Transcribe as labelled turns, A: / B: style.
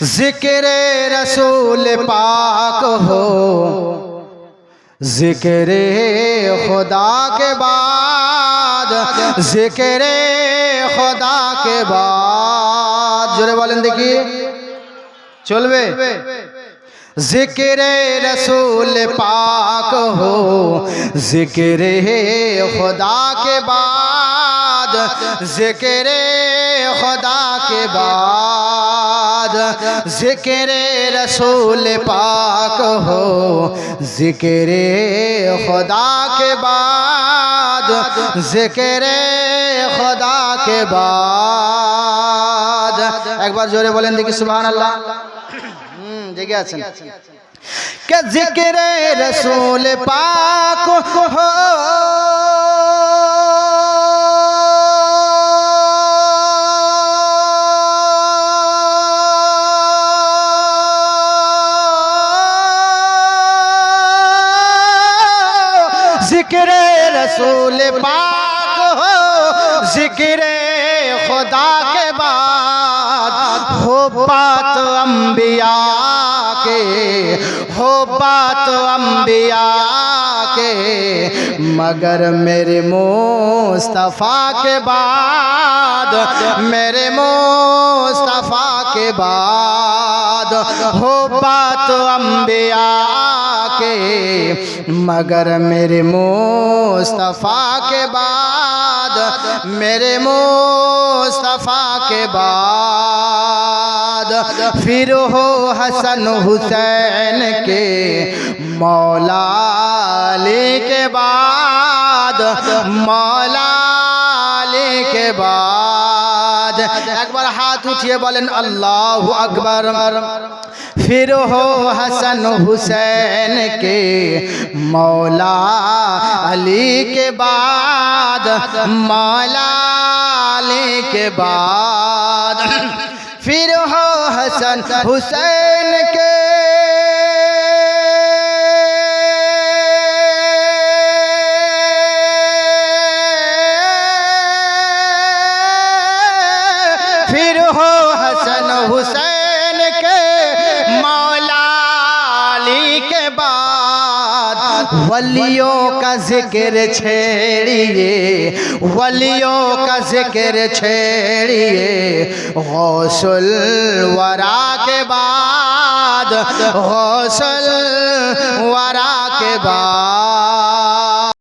A: जिक्र रसूल पाक हो, जिक्र खुदा के बाद, जिक्र खुदा के बाद। जोरे बोलें देखिए, चलबे। जिक्र रसूल पाक हो, जिक्र खुदा के बाद, जिक्र खुदा के बाद, जिक्र रसूल पाक हो, जिक्र खुदा के बाद, जिक्र खुदा के बाद। एक बार जोरे बोलें देखिए सुभान अल्लाह। जगह आছেন के जिक्र रसूल पाक हो, जिक्र रसूल पाक हो, जिक्र खुदा के बाद, हो बात अंबिया के, हो बात अंबिया के, मगर मेरे मुस्तफ़ा के बाद, मेरे मुस्तफ़ा के बाद, हो बात अंबिया के, मगर मेरे मुस्तफ़ा के बाद, मेरे मुस्तफ़ा के बाद। फिर हो हसन हुसैन के, मौला अली के बाद, मौला अली के बाद। एक बार हाथ उठिए बोलें अल्लाहु अकबर। फिर हो हसन हुसैन के, मौला अली के बाद, मौला अली के बाद। फिर हो हसन हुसैन के, फिर हो हसन हुसैन के, मौला अली के बाद। वलियों का जिक्र छेड़िए, वलियों का जिक्र छेड़िए, गौसुल वरा के बाद, गौसुल वरा के बाद।